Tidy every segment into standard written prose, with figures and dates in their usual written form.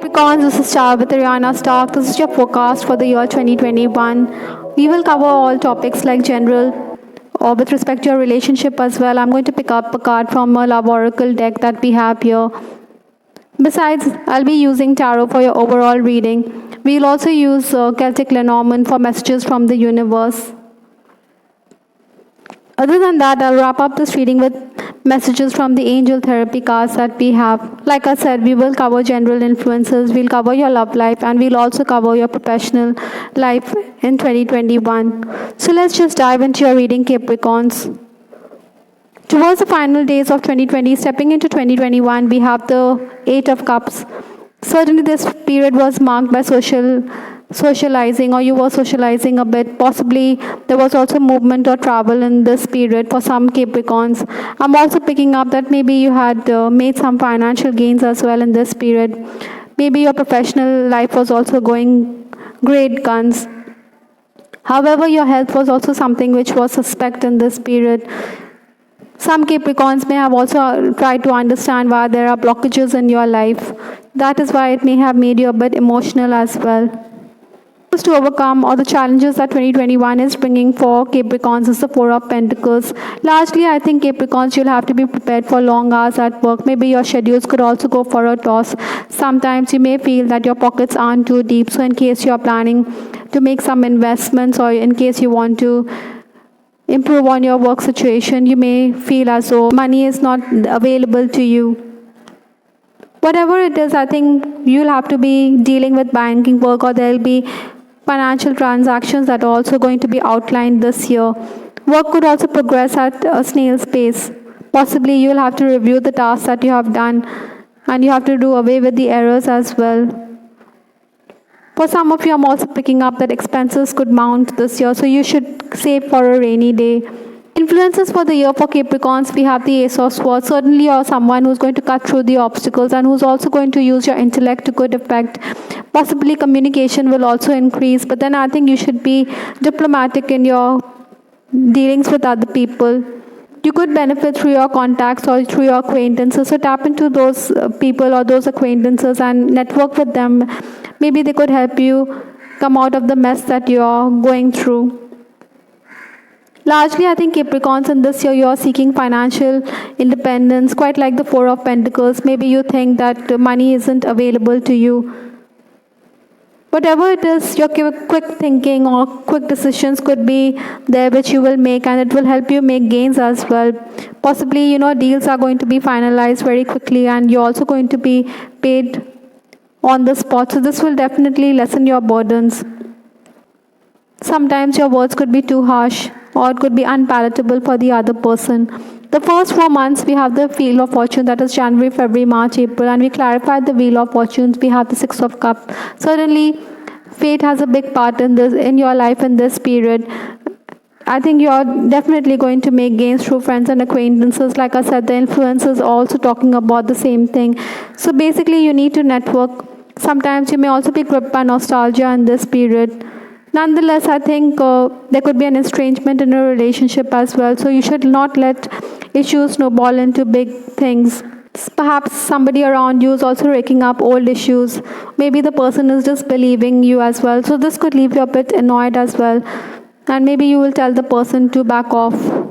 Capricorns, this is Char with Ariana Stark. This is your forecast for the year 2021. We will cover all topics like general or with respect to your relationship as well. I'm going to pick up a card from a love oracle deck that we have here. Besides, I'll be using tarot for your overall reading. We'll also use Celtic Lenormand for messages from the universe. Other than that, I'll wrap up this reading with messages from the angel therapy cards that we have. Like I said, we will cover general influences, we'll cover your love life, and we'll also cover your professional life in 2021. So let's just dive into your reading, Capricorns. Towards the final days of 2020, stepping into 2021, we have the Eight of Cups. Certainly this period was marked by socializing, or you were socializing a bit. Possibly there was also movement or travel in this period for some Capricorns. I'm also picking up that maybe you had made some financial gains as well in this period. Maybe your professional life was also going great guns. However, your health was also something which was suspect in this period. Some Capricorns may have also tried to understand why there are blockages in your life. That is why it may have made you a bit emotional as well. To overcome all the challenges that 2021 is bringing for Capricorns is the Four of Pentacles. Largely, I think Capricorns, you'll have to be prepared for long hours at work. Maybe your schedules could also go for a toss. Sometimes you may feel that your pockets aren't too deep. So in case you're planning to make some investments, or in case you want to improve on your work situation, you may feel as though money is not available to you. Whatever it is, I think you'll have to be dealing with banking work, or there'll be financial transactions that are also going to be outlined this year. Work could also progress at a snail's pace. Possibly you'll have to review the tasks that you have done, and you have to do away with the errors as well. For some of you, I'm also picking up that expenses could mount this year, so you should save for a rainy day. Influences for the year for Capricorns, we have the Ace of Swords. Certainly you're someone who's going to cut through the obstacles and who's also going to use your intellect to good effect. Possibly communication will also increase, but then I think you should be diplomatic in your dealings with other people. You could benefit through your contacts or through your acquaintances, so tap into those people or those acquaintances and network with them. Maybe they could help you come out of the mess that you're going through. Largely, I think Capricorns, in this year, you're seeking financial independence, quite like the Four of Pentacles. Maybe you think that money isn't available to you. Whatever it is, your quick thinking or quick decisions could be there which you will make, and it will help you make gains as well. Possibly, deals are going to be finalized very quickly, and you're also going to be paid on the spot. So this will definitely lessen your burdens. Sometimes your words could be too harsh, or it could be unpalatable for the other person. The first 4 months, we have the Wheel of Fortune, that is January, February, March, April, and we clarified the Wheel of Fortunes. We have the Six of Cups. Certainly, fate has a big part in your life in this period. I think you're definitely going to make gains through friends and acquaintances. Like I said, the influencers are also talking about the same thing. So basically, you need to network. Sometimes you may also be gripped by nostalgia in this period. Nonetheless, I think there could be an estrangement in a relationship as well. So you should not let issues snowball into big things. Perhaps somebody around you is also raking up old issues. Maybe the person is just believing you as well. So this could leave you a bit annoyed as well. And maybe you will tell the person to back off.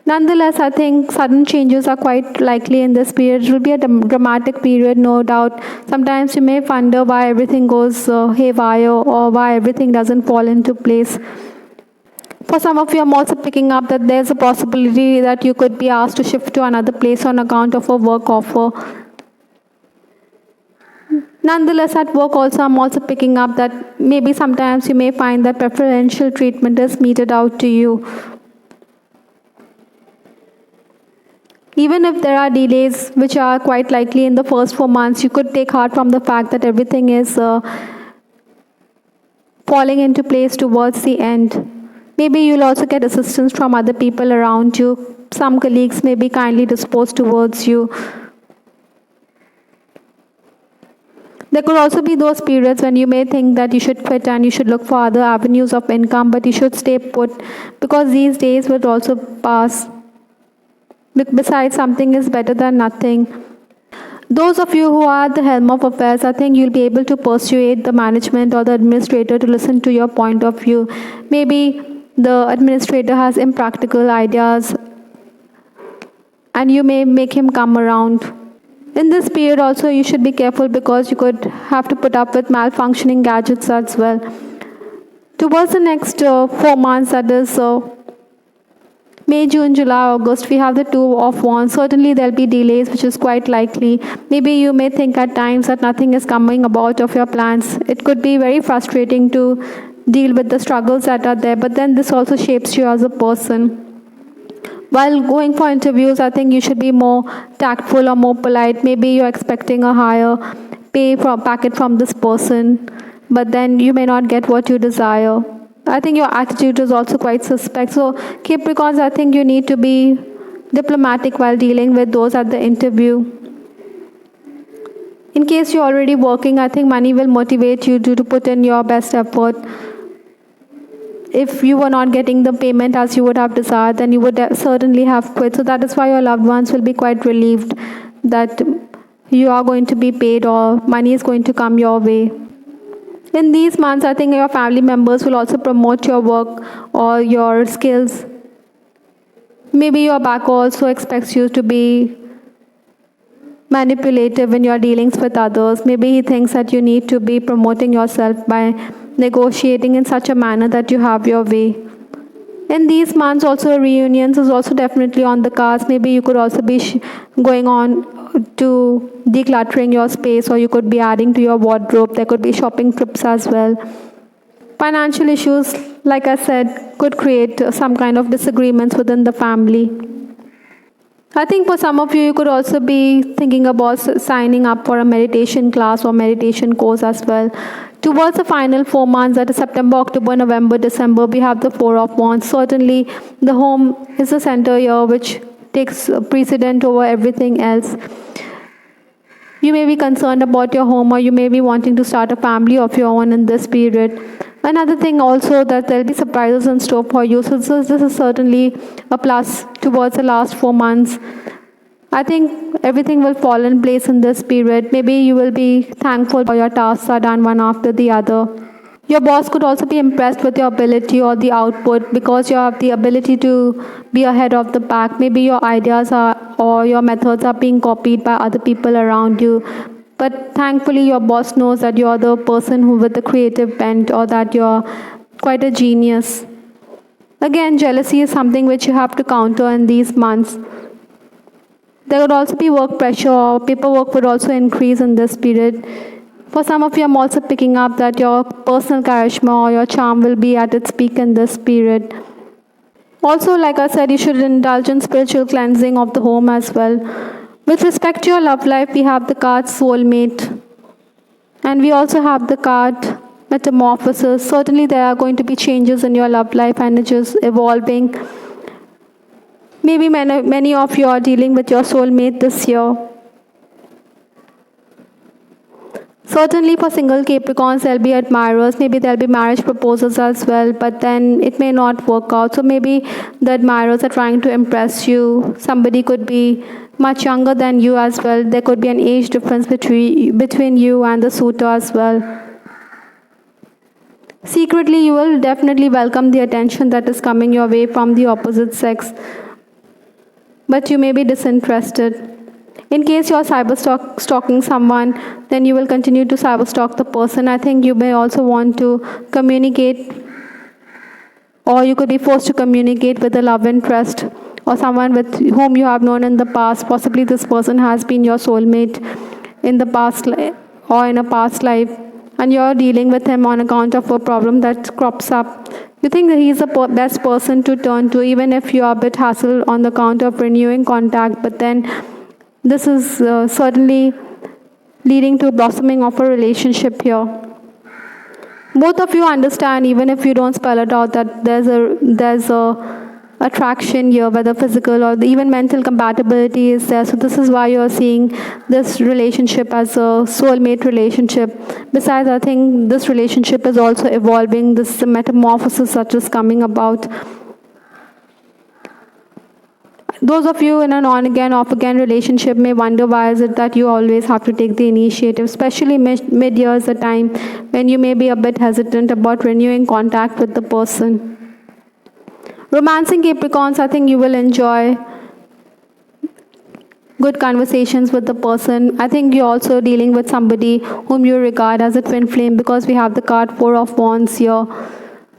Nonetheless, I think sudden changes are quite likely in this period. It will be a dramatic period, no doubt. Sometimes you may wonder why everything goes haywire, or why everything doesn't fall into place. For some of you, I'm also picking up that there's a possibility that you could be asked to shift to another place on account of a work offer. Nonetheless, at work also, I'm also picking up that maybe sometimes you may find that preferential treatment is meted out to you. Even if there are delays, which are quite likely in the first 4 months, you could take heart from the fact that everything is falling into place towards the end. Maybe you'll also get assistance from other people around you. Some colleagues may be kindly disposed towards you. There could also be those periods when you may think that you should quit and you should look for other avenues of income, but you should stay put, because these days will also pass. Besides, something is better than nothing. Those of you who are at the helm of affairs, I think you'll be able to persuade the management or the administrator to listen to your point of view. Maybe the administrator has impractical ideas and you may make him come around. In this period also, you should be careful because you could have to put up with malfunctioning gadgets as well. Towards the next 4 months, that is May, June, July, August, we have the Two of Wands. Certainly there'll be delays, which is quite likely. Maybe you may think at times that nothing is coming about of your plans. It could be very frustrating to deal with the struggles that are there, but then this also shapes you as a person. While going for interviews, I think you should be more tactful or more polite. Maybe you're expecting a higher pay packet from this person, but then you may not get what you desire. I think your attitude is also quite suspect. So Capricorns, I think you need to be diplomatic while dealing with those at the interview. In case you're already working, I think money will motivate you to put in your best effort. If you were not getting the payment as you would have desired, then you would certainly have quit. So that is why your loved ones will be quite relieved that you are going to be paid or money is going to come your way. In these months, I think your family members will also promote your work or your skills. Maybe your back also expects you to be manipulative in your dealings with others. Maybe he thinks that you need to be promoting yourself by negotiating in such a manner that you have your way. In these months also, reunions is also definitely on the cards. Maybe you could also be going on to decluttering your space, or you could be adding to your wardrobe. There could be shopping trips as well. Financial issues, like I said, could create some kind of disagreements within the family. I think for some of you, you could also be thinking about signing up for a meditation class or meditation course as well. Towards the final 4 months, that is September, October, November, December, we have the Four of Wands. Certainly, the home is the center here, which takes precedent over everything else. You may be concerned about your home, or you may be wanting to start a family of your own in this period. Another thing also, that there will be surprises in store for you. So this is certainly a plus towards the last 4 months. I think everything will fall in place in this period. Maybe you will be thankful for your tasks are done one after the other. Your boss could also be impressed with your ability or the output, because you have the ability to be ahead of the pack. Maybe your ideas or your methods are being copied by other people around you. But thankfully, your boss knows that you're the person who with the creative bent, or that you're quite a genius. Again, jealousy is something which you have to counter in these months. There would also be work pressure, or paperwork would also increase in this period. For some of you, I'm also picking up that your personal charisma or your charm will be at its peak in this period. Also, like I said, you should indulge in spiritual cleansing of the home as well. With respect to your love life, we have the card Soulmate. And we also have the card Metamorphosis. Certainly, there are going to be changes in your love life, and it is evolving. Maybe many of you are dealing with your soulmate this year. Certainly for single Capricorns, there will be admirers. Maybe there will be marriage proposals as well, but then it may not work out. So maybe the admirers are trying to impress you. Somebody could be much younger than you as well. There could be an age difference between you and the suitor as well. Secretly, you will definitely welcome the attention that is coming your way from the opposite sex, but you may be disinterested. In case you are cyber-stalking someone, then you will continue to cyber-stalk the person. I think you may also want to communicate, or you could be forced to communicate with a love interest or someone with whom you have known in the past. Possibly this person has been your soulmate in the past or in a past life, and you're dealing with him on account of a problem that crops up. You think that he's the best person to turn to, even if you are a bit hassled on the account of renewing contact, but then this is certainly leading to blossoming of a relationship here. Both of you understand, even if you don't spell it out, that there's a attraction here, whether physical or even mental compatibility is there. So this is why you're seeing this relationship as a soulmate relationship. Besides, I think this relationship is also evolving. This metamorphosis such is coming about. Those of you in an on-again, off-again relationship may wonder why is it that you always have to take the initiative, especially mid-year is a time when you may be a bit hesitant about renewing contact with the person. Romancing Capricorns, I think you will enjoy good conversations with the person. I think you're also dealing with somebody whom you regard as a twin flame because we have the card Four of Wands here.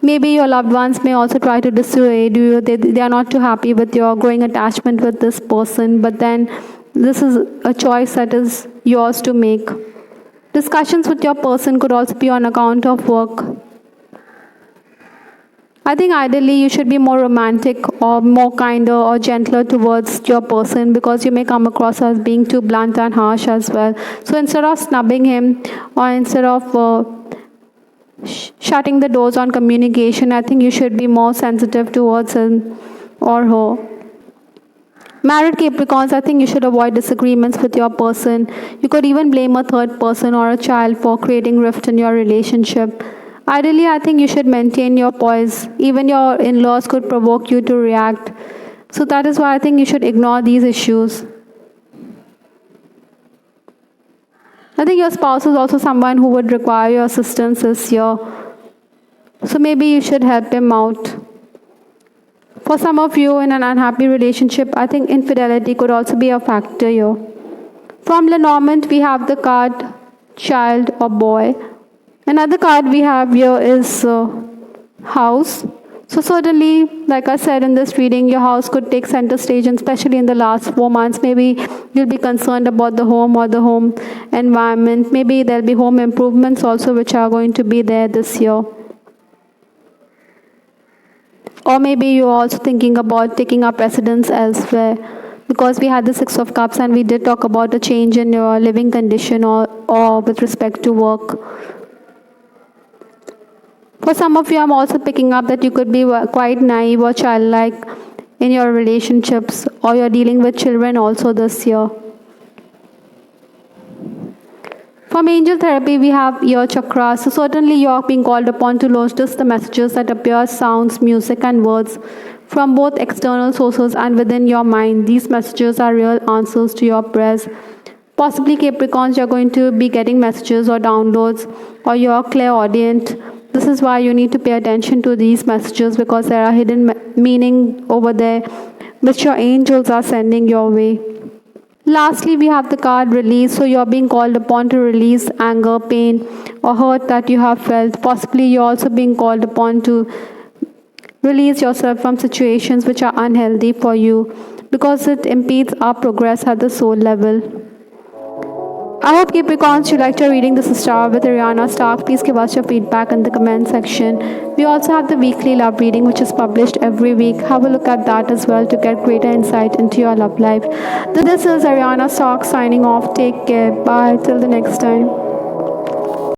Maybe your loved ones may also try to dissuade you. They are not too happy with your growing attachment with this person, but then this is a choice that is yours to make. Discussions with your person could also be on account of work. I think ideally you should be more romantic or more kinder or gentler towards your person because you may come across as being too blunt and harsh as well. So instead of snubbing him or instead of shutting the doors on communication, I think you should be more sensitive towards him or her. Married Capricorns, I think you should avoid disagreements with your person. You could even blame a third person or a child for creating rift in your relationship. Ideally, I think you should maintain your poise. Even your in-laws could provoke you to react. So that is why I think you should ignore these issues. I think your spouse is also someone who would require your assistance this year. So maybe you should help him out. For some of you in an unhappy relationship, I think infidelity could also be a factor here. From Lenormand, we have the card Child or Boy. Another card we have here is House. So certainly, like I said in this reading, your house could take center stage, and especially in the last 4 months, maybe you'll be concerned about the home or the home environment. Maybe there'll be home improvements also which are going to be there this year. Or maybe you're also thinking about taking up residence elsewhere, because we had the Six of Cups and we did talk about a change in your living condition or with respect to work. For some of you, I'm also picking up that you could be quite naive or childlike in your relationships, or you're dealing with children also this year. From angel therapy, we have ear chakra. So certainly you're being called upon to notice the messages that appear, sounds, music, and words from both external sources and within your mind. These messages are real answers to your prayers. Possibly Capricorns, you're going to be getting messages or downloads, or you're clairaudient. This is why you need to pay attention to these messages, because there are hidden meaning over there which your angels are sending your way. Lastly, we have the card Release. So you're being called upon to release anger, pain, or hurt that you have felt. Possibly you're also being called upon to release yourself from situations which are unhealthy for you, because it impedes our progress at the soul level. I hope Capricorns, you liked your reading. This is Star with Ariana Stark. Please give us your feedback in the comment section. We also have the weekly love reading which is published every week. Have a look at that as well to get greater insight into your love life. This is Ariana Stark signing off. Take care. Bye. Till the next time.